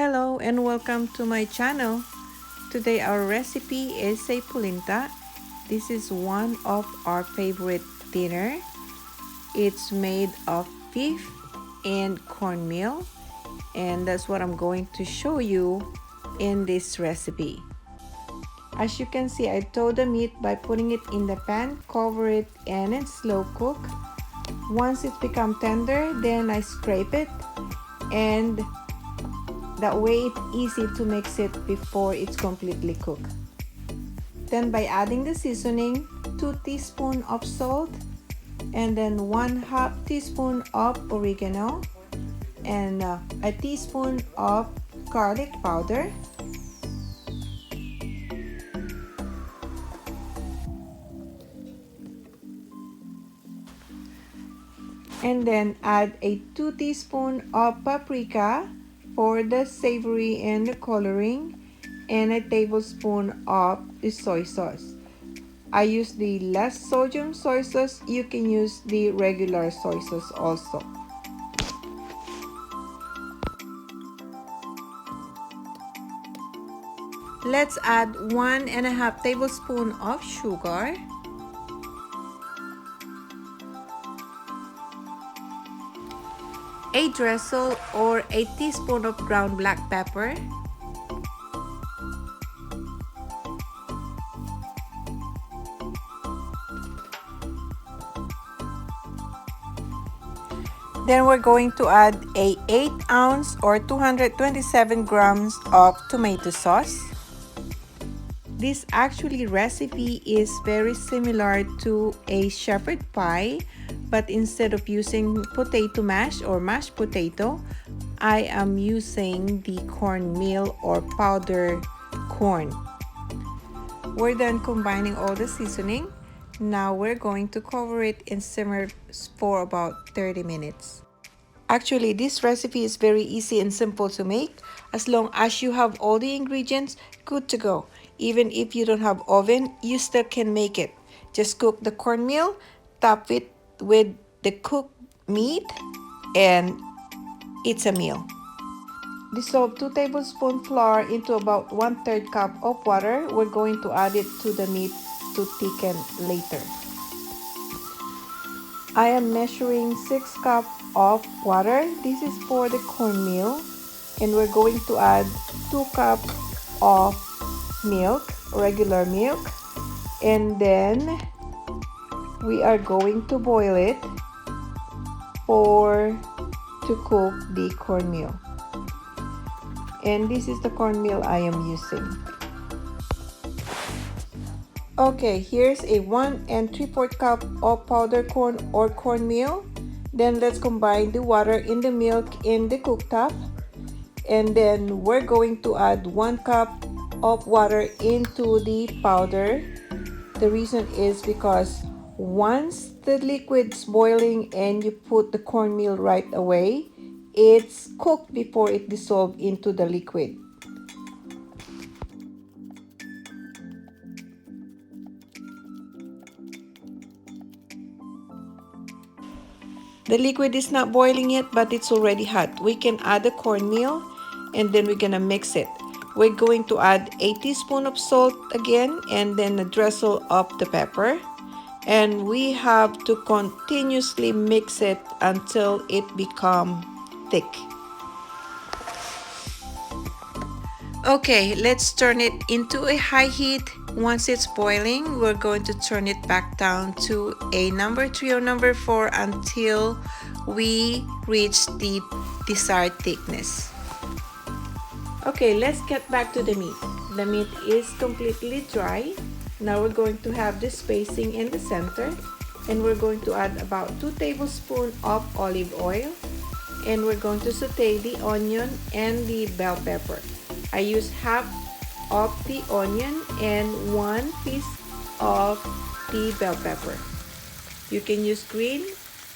Hello and welcome to my channel. Today our recipe is a polenta. This is one of our favorite dinner. It's made of beef and cornmeal, and that's what I'm going to show you in this recipe. As you can see, I thaw the meat by putting it in the pan, cover it, and then slow cook. Once it's become tender, then I scrape it, and that way it's easy to mix it before it's completely cooked. Then by adding the seasoning, 2 teaspoons of salt, and then 1/2 teaspoon of oregano, and a teaspoon of garlic powder. And then add a 2 teaspoons of paprika for the savory and the coloring, and a tablespoon of the soy sauce. I use the less sodium soy sauce. You can use the regular soy sauce also. Let's add 1.5 tablespoons of sugar, a drizzle or a teaspoon of ground black pepper, then we're going to add a 8 ounce or 227 grams of tomato sauce. This actually recipe is very similar to a shepherd pie, but instead of using potato mash or mashed potato, I am using the cornmeal or powder corn. We're done combining all the seasoning. Now we're going to cover it and simmer for about 30 minutes. Actually, this recipe is very easy and simple to make. As long as you have all the ingredients, good to go. Even if you don't have oven, you still can make it. Just cook the cornmeal, top it with the cooked meat, and it's a meal. Dissolve 2 tablespoons flour into about 1/3 cup of water. We're going to add it to the meat to thicken later. I am measuring 6 cups of water. This is for the cornmeal, and we're going to add 2 cups of milk, regular milk, and then we are going to boil it to cook the cornmeal. And this is the cornmeal I am using. Okay, here's a 1 3/4 cup of powdered corn or cornmeal. Then let's combine the water in the milk in the cooktop, and then we're going to add 1 cup of water into the powder. The reason is because once the liquid's boiling and you put the cornmeal right away, it's cooked before it dissolves into the liquid. The liquid is not boiling yet, but it's already hot. We can add the cornmeal, and then we're gonna mix it. We're going to add a teaspoon of salt again, and then a drizzle of the pepper. And we have to continuously mix it until it becomes thick. Okay, let's turn it into a high heat. Once it's boiling, we're going to turn it back down to a number 3 or number 4 until we reach the desired thickness. Okay, let's get back to the meat. The meat is completely dry. Now we're going to have the spacing in the center, and we're going to add about 2 tablespoons of olive oil, and we're going to saute the onion and the bell pepper. I use half of the onion and 1 piece of the bell pepper. You can use green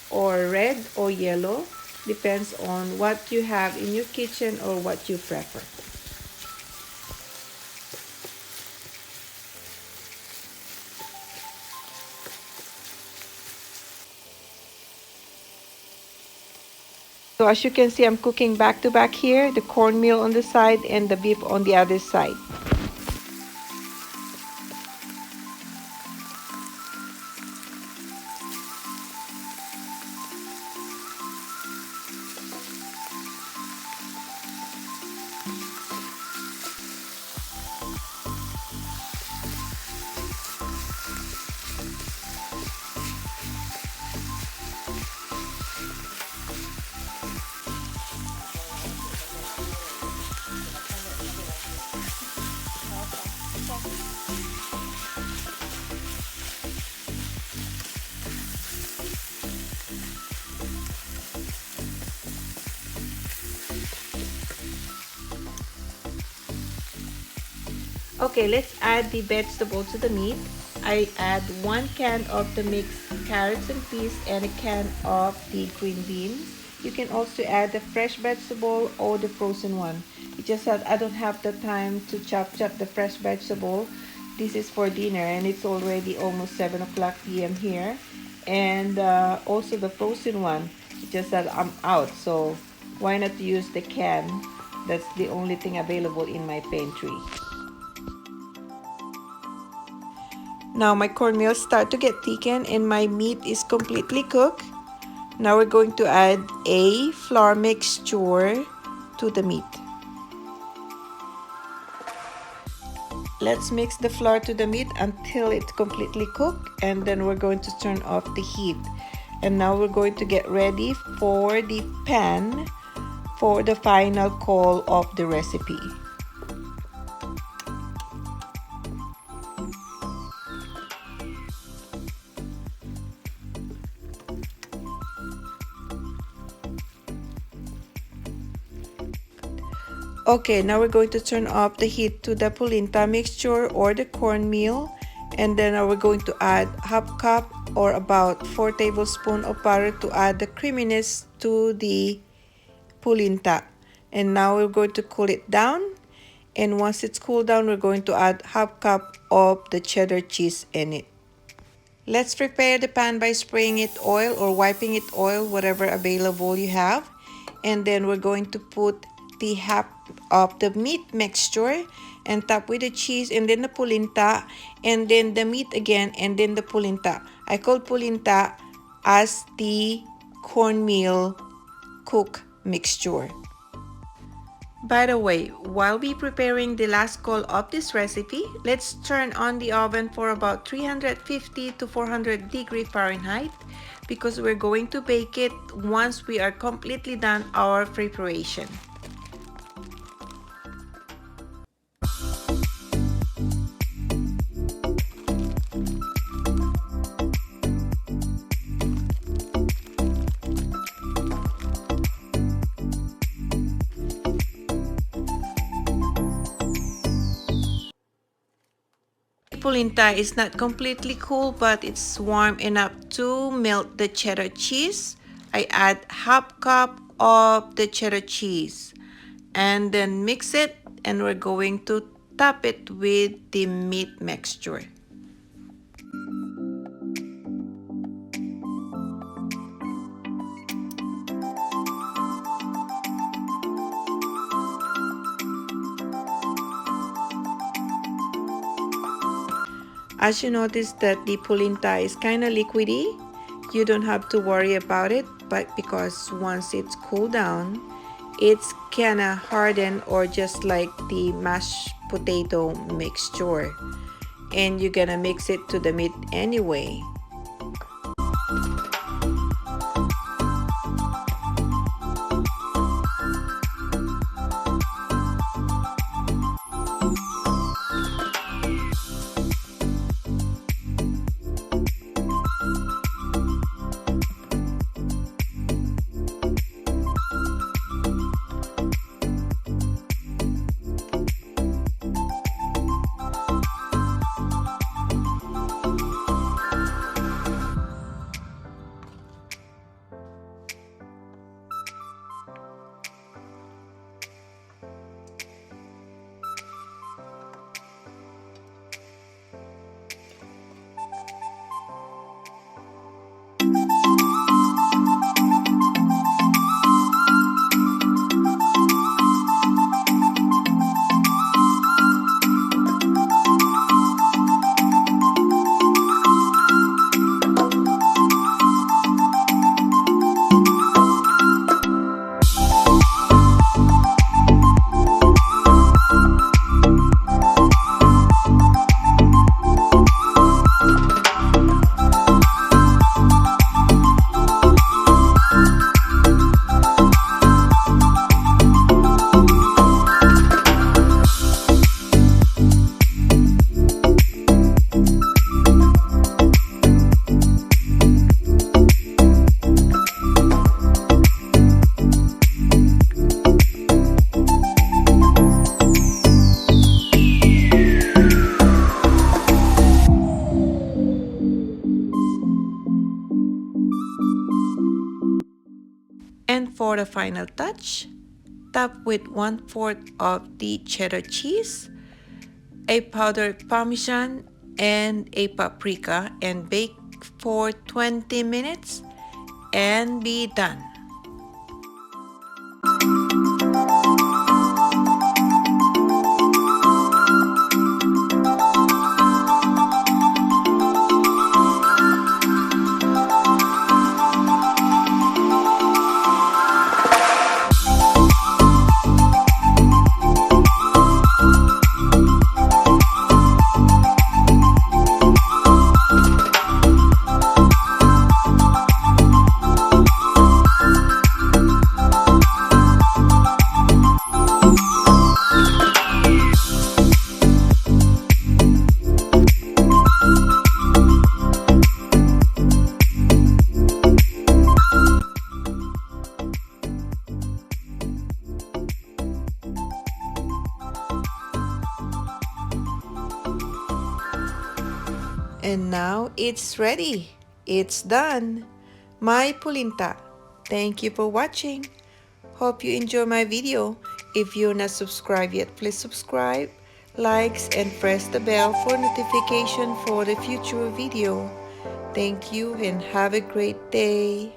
or red or yellow, depends on what you have in your kitchen or what you prefer. So as you can see, I'm cooking back to back here, the cornmeal on the side and the beef on the other side. Okay, let's add the vegetable to the meat. I add 1 can of the mixed carrots and peas and a can of the green beans. You can also add the fresh vegetable or the frozen one. It's just that I don't have the time to chop the fresh vegetable. This is for dinner and it's already almost 7 o'clock p.m. here. And also the frozen one. It's just that I'm out, so why not use the can? That's the only thing available in my pantry. Now my cornmeal start to get thickened and my meat is completely cooked. Now we're going to add a flour mixture to the meat. Let's mix the flour to the meat until it's completely cooked, and then we're going to turn off the heat. And now we're going to get ready for the pan for the final call of the recipe. Okay, now we're going to turn up the heat to the polenta mixture or the cornmeal, and then we're going to add half cup or about 4 tablespoons of butter to add the creaminess to the polenta. And now we're going to cool it down, and once it's cooled down, we're going to add half cup of the cheddar cheese in it. Let's prepare the pan by spraying it oil or wiping it oil, whatever available you have. And then we're going to put the half of the meat mixture and top with the cheese and then the polenta and then the meat again and then the polenta. I call polenta as the cornmeal cook mixture. By the way, while we preparing the last call of this recipe, let's turn on the oven for about 350 to 400 degree Fahrenheit because we're going to bake it once we are completely done our preparation. Polenta is not completely cool, but it's warm enough to melt the cheddar cheese. I add half cup of the cheddar cheese and then mix it, and we're going to top it with the meat mixture. As you notice that the polenta is kind of liquidy, you don't have to worry about it, but because once it's cooled down, it's kind of hardened or just like the mashed potato mixture, and you're gonna mix it to the meat anyway. for the final touch, top with 1/4 of the cheddar cheese, a powdered parmesan, and a paprika, and bake for 20 minutes and be done. And now it's ready. It's done. My polenta. Thank you for watching. Hope you enjoy my video. If you're not subscribed yet, please subscribe, likes, and press the bell for notification for the future video. Thank you and have a great day.